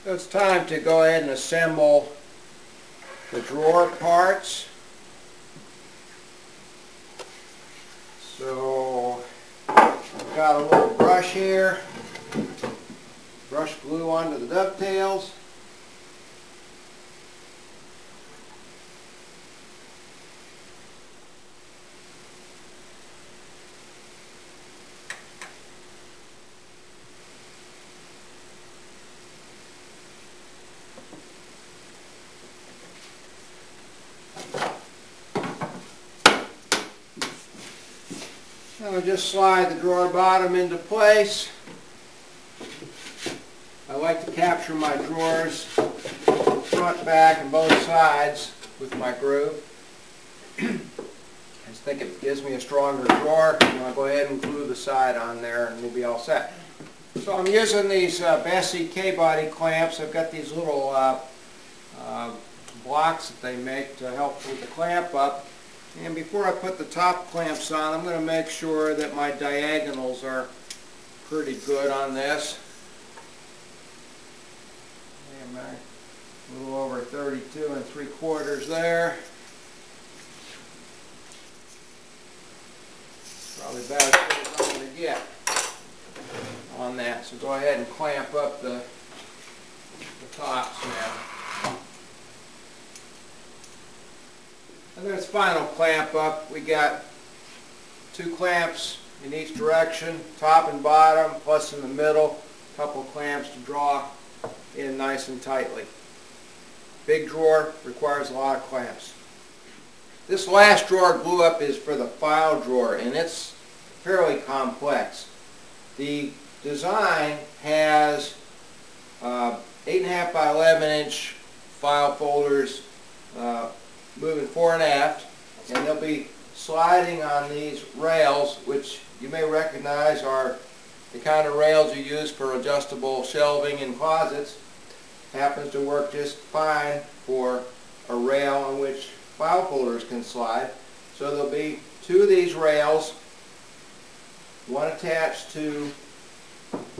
So it's time to go ahead and assemble the drawer parts. So I've got a little brush here, brush glue onto the dovetails. I'll just slide the drawer bottom into place. I like to capture my drawers front, back, and both sides with my groove. I just think it gives me a stronger drawer. I'll go ahead and glue the side on there and we'll be all set. So I'm using these Bessie K-body clamps. I've got these little blocks that they make to help with the clamp up. And before I put the top clamps on, I'm going to make sure that my diagonals are pretty good on this. And a little over 32 3/4 there. Probably about as good as I'm going to get on that. So go ahead and clamp up the tops now. And then it's final clamp up. We got 2 clamps in each direction, top and bottom, plus in the middle, a couple clamps to draw in nice and tightly. Big drawer requires a lot of clamps. This last drawer glue up is for the file drawer, and it's fairly complex. The design has 8.5 by 11 inch file folders moving fore and aft, and they'll be sliding on these rails, which you may recognize are the kind of rails you use for adjustable shelving in closets. Happens to work just fine for a rail on which file folders can slide. So there'll be 2 of these rails, one attached to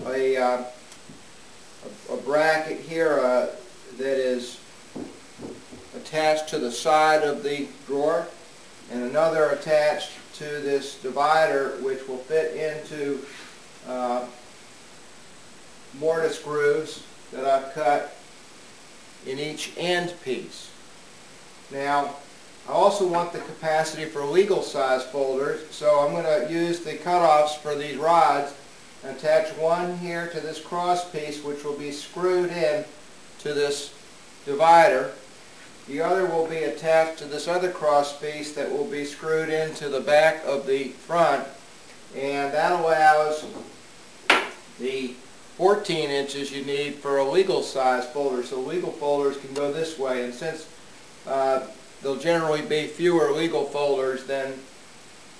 a bracket here that is attached to the side of the drawer, and another attached to this divider, which will fit into mortise grooves that I've cut in each end piece. Now, I also want the capacity for legal size folders, so I'm going to use the cutoffs for these rods and attach one here to this cross piece, which will be screwed in to this divider. The other will be attached to this other cross piece that will be screwed into the back of the front, and that allows the 14 inches you need for a legal size folder. So legal folders can go this way, and since there'll generally be fewer legal folders than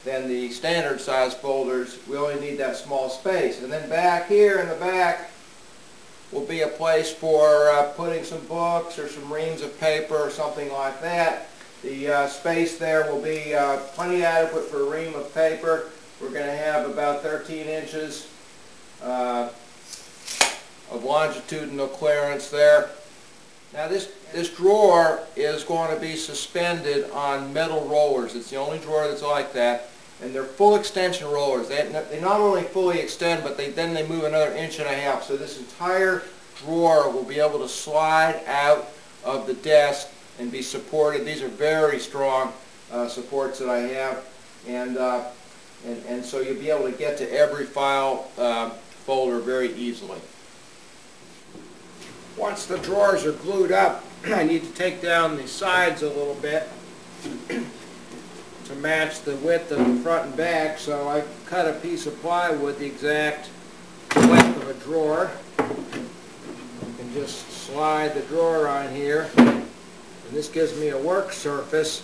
the standard size folders, we only need that small space. And then back here in the back will be a place for putting some books or some reams of paper or something like that. The space there will be plenty adequate for a ream of paper. We're going to have about 13 inches of longitudinal clearance there. Now this drawer is going to be suspended on metal rollers. It's the only drawer that's like that. And they're full extension rollers. They not only fully extend, but then they move another 1.5 inches. So this entire drawer will be able to slide out of the desk and be supported. These are very strong supports that I have, and so you'll be able to get to every file folder very easily. Once the drawers are glued up, I need to take down the sides a little bit to match the width of the front and back, so I cut a piece of plywood the exact length of a drawer. You can just slide the drawer on here, and this gives me a work surface.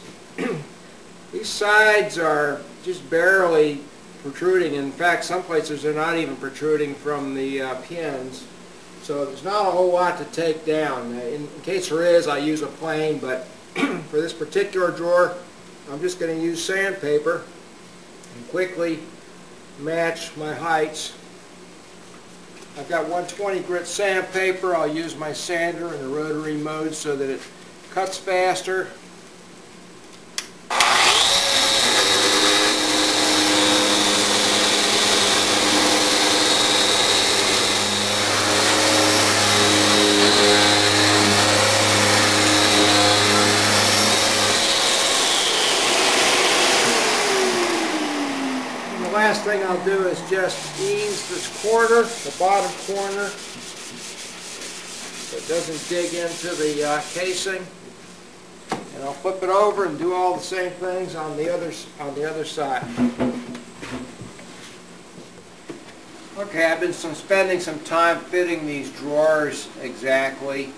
These sides are just barely protruding. In fact, some places they're not even protruding from the pins, so there's not a whole lot to take down. In case there is, I use a plane, but for this particular drawer, I'm just going to use sandpaper and quickly match my heights I've got 120 grit sandpaper. I'll use my sander in the rotary mode so that it cuts faster. The last thing I'll do is just ease this corner, the bottom corner, so it doesn't dig into the casing. And I'll flip it over and do all the same things on the other side. Okay, I've been spending some time fitting these drawers exactly.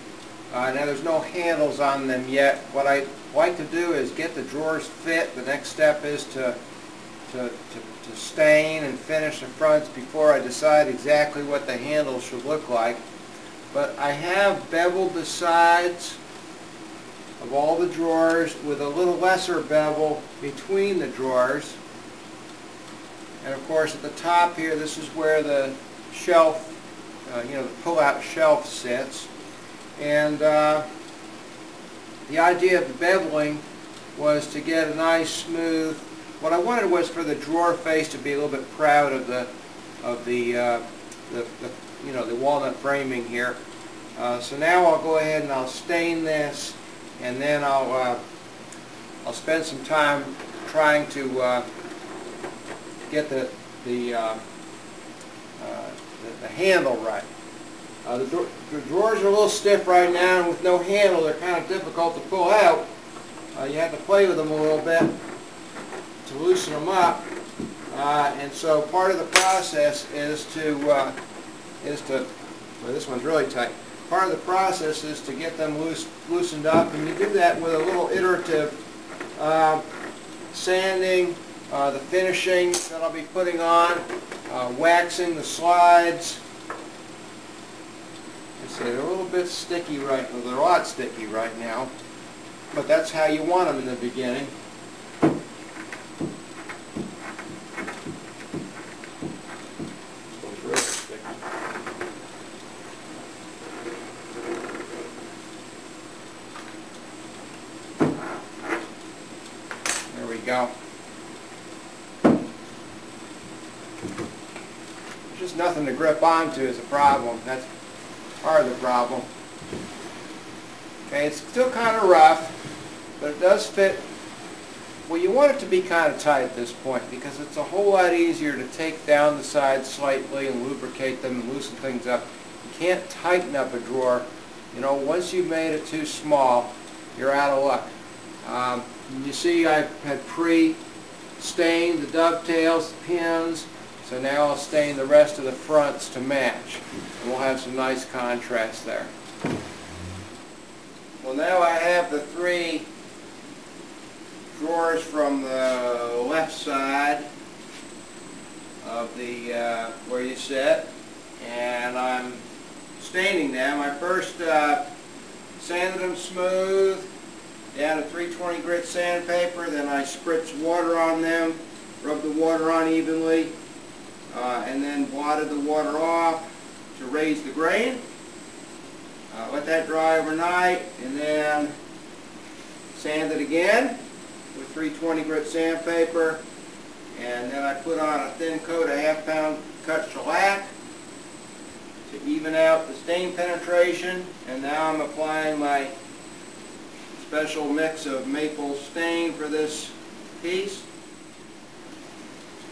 Now there's no handles on them yet. What I like to do is get the drawers fit. The next step is to stain and finish the fronts before I decide exactly what the handles should look like. But I have beveled the sides of all the drawers with a little lesser bevel between the drawers. And of course at the top here, this is where the shelf, the pull-out shelf sits. And the idea of the beveling was to get a nice smooth. What I wanted was for the drawer face to be a little bit proud of the walnut framing here. So now I'll go ahead and I'll stain this, and then I'll spend some time trying to get the handle right. The drawers are a little stiff right now, and with no handle they're kind of difficult to pull out. You have to play with them a little bit to loosen them up, and so part of the process is to well, this one's really tight. Part of the process is to get them loosened up, and you do that with a little iterative sanding, the finishing that I'll be putting on, waxing the slides. They're a little bit sticky right now. They're a lot sticky right now, but that's how you want them in the beginning. There we go. There's just nothing to grip onto is a problem. That's part of the problem. Okay, it's still kind of rough, but it does fit. Well, you want it to be kind of tight at this point because it's a whole lot easier to take down the sides slightly and lubricate them and loosen things up. You can't tighten up a drawer. Once you've made it too small, you're out of luck. You see I had pre-stained the dovetails, the pins, so now I'll stain the rest of the fronts to match. And we'll have some nice contrast there. Well, now I have the three drawers from the left side of the where you sit, and I'm staining them. I first sanded them smooth down to 320 grit sandpaper, then I spritzed water on them, rubbed the water on evenly, and then blotted the water off to raise the grain. Let that dry overnight, and then sand it again with 320 grit sandpaper, and then I put on a thin coat of half-pound cut shellac to even out the stain penetration. And now I'm applying my special mix of maple stain for this piece.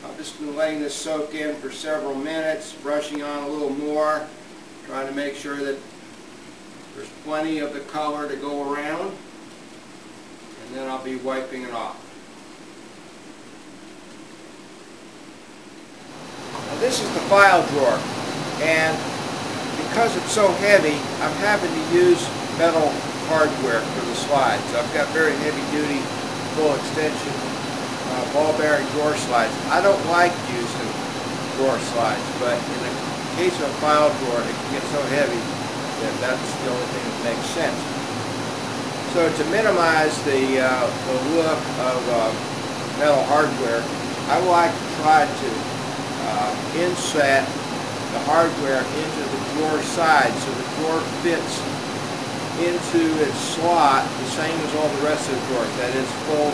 I'm just letting this soak in for several minutes, brushing on a little more, trying to make sure that there's plenty of the color to go around, and then I'll be wiping it off. Now this is the file drawer, and because it's so heavy, I'm having to use metal hardware for the slides. I've got very heavy-duty, full extension ball bearing drawer slides. I don't like using drawer slides, but in the case of a file drawer, it can get so heavy that that's the only thing that makes sense. So to minimize the look of metal hardware, I like to try to inset the hardware into the drawer side, so the drawer fits into its slot the same as all the rest of the drawers. That is full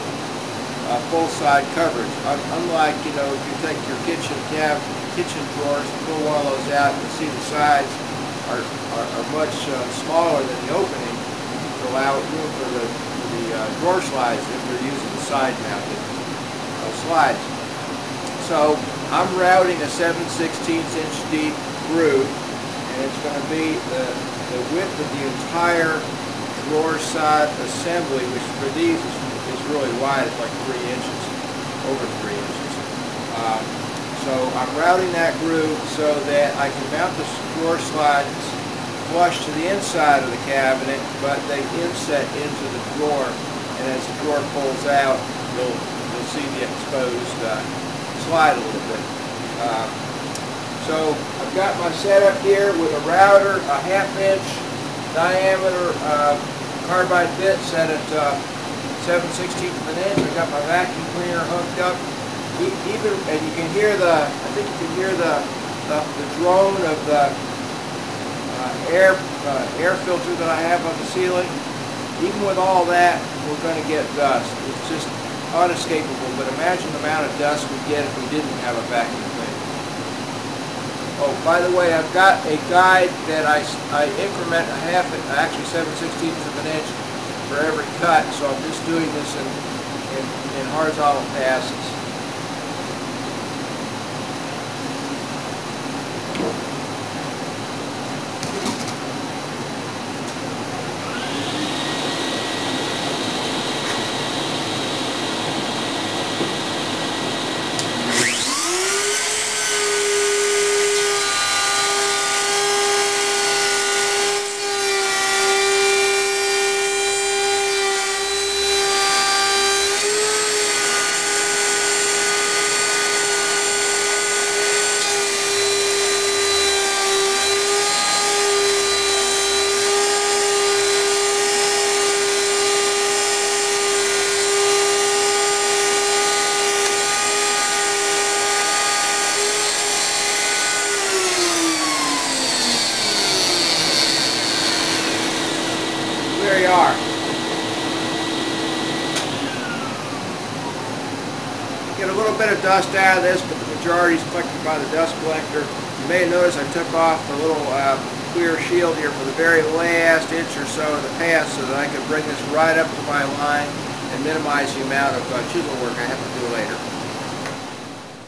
side coverage. Unlike, if you take your kitchen drawers and pull one of those out, you see the sides are much smaller than the opening to allow room for the drawer slides if you're using the side mounted slides. So I'm routing a 7/16" deep groove, and it's going to be the width of the entire drawer side assembly, which for these is really wide. It's like 3 inches, over 3 inches. So I'm routing that groove so that I can mount the drawer slides flush to the inside of the cabinet, but they inset into the drawer, and as the drawer pulls out, you'll see the exposed slide a little bit. So I've got my setup here with a router, a 1/2" diameter carbide bit set at 7/16". I've got my vacuum cleaner hooked up. And you can hear I think you can hear the drone of the air filter that I have on the ceiling. Even with all that, we're going to get dust. It's just unescapable, but imagine the amount of dust we'd get if we didn't have a vacuum cleaner. Oh, by the way, I've got a guide that I increment actually 7/16" for every cut, so I'm just doing this in horizontal passes. There you are. Get a little bit of dust out of this, but the majority is collected by the dust collector. You may notice I took off the little clear shield here for the very last inch or so of the pass so that I could bring this right up to my line and minimize the amount of chisel work I have to do later.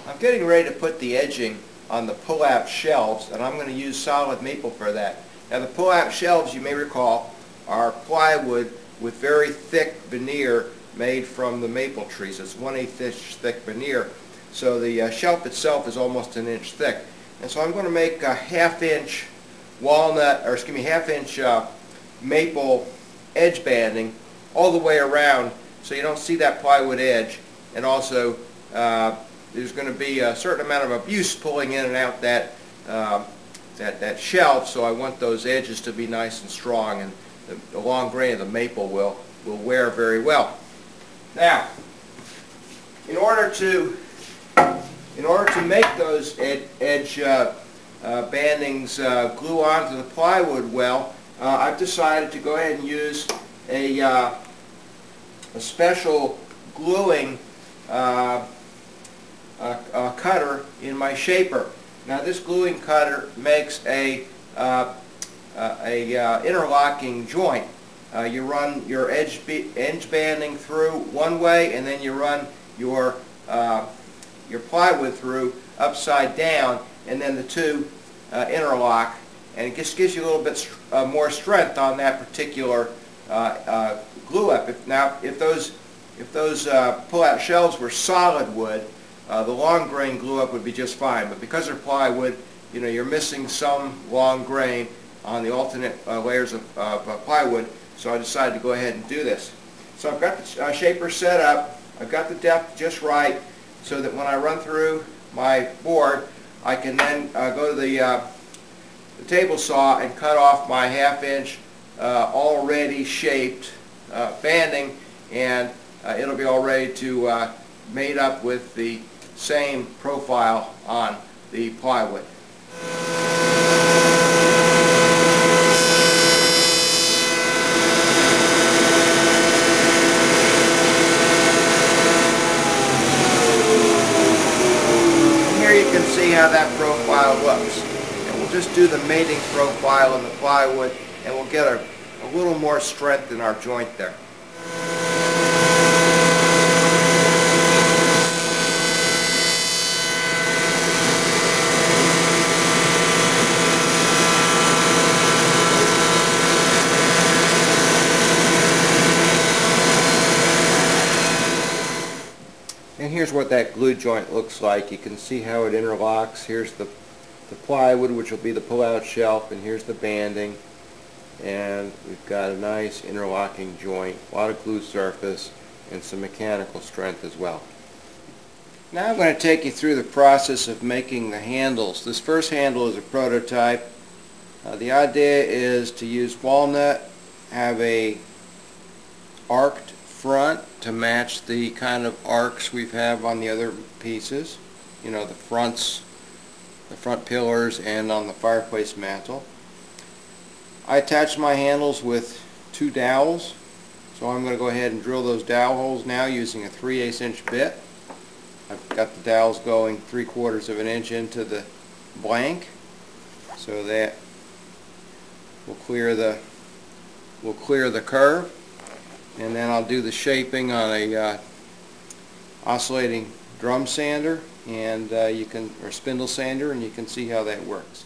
I'm getting ready to put the edging on the pull-out shelves, and I'm going to use solid maple for that. Now the pull-out shelves, you may recall, are plywood with very thick veneer made from the maple trees. It's 1/8 inch thick veneer, so the shelf itself is almost 1 inch thick. And so I'm going to make a 1/2 inch maple edge banding all the way around, so you don't see that plywood edge. And also, there's going to be a certain amount of abuse pulling in and out that shelf, so I want those edges to be nice and strong, and the long grain of the maple will wear very well. Now, in order to make those edge bandings glue onto the plywood well, I've decided to go ahead and use a special gluing cutter in my shaper. Now this gluing cutter makes a interlocking joint. You run your edge banding through one way, and then you run your plywood through upside down, and then the two interlock, and it just gives you a little bit more strength on that particular glue up. If those pull-out shelves were solid wood, the long grain glue up would be just fine, but because they're plywood, you're missing some long grain on the alternate layers of plywood, so I decided to go ahead and do this. So I've got the shaper set up, I've got the depth just right, so that when I run through my board, I can then go to the table saw and cut off my 1/2 inch already shaped banding, and it'll be all ready to mate up with the same profile on the plywood. just do the mating profile in the plywood, and we'll get a little more strength in our joint there. And here's what that glue joint looks like. You can see how it interlocks. Here's the plywood, which will be the pull-out shelf, and here's the banding. And we've got a nice interlocking joint, a lot of glue surface, and some mechanical strength as well. Now I'm going to take you through the process of making the handles. This first handle is a prototype. The idea is to use walnut, have a arced front to match the kind of arcs we have on the other pieces. You know, the front pillars and on the fireplace mantle. I attach my handles with 2 dowels, so I'm going to go ahead and drill those dowel holes now using a 3/8 inch bit. I've got the dowels going 3/4 of an inch into the blank, so that will clear the curve, and then I'll do the shaping on a oscillating drum sander and or spindle sander, and you can see how that works.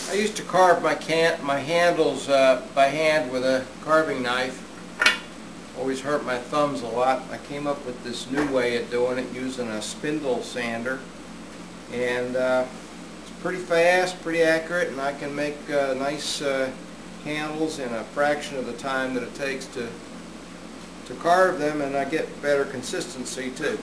I used to carve my handles by hand with a carving knife. Always hurt my thumbs a lot. I came up with this new way of doing it using a spindle sander, and it's pretty fast, pretty accurate, and I can make nice handles in a fraction of the time that it takes to carve them, and I get better consistency too.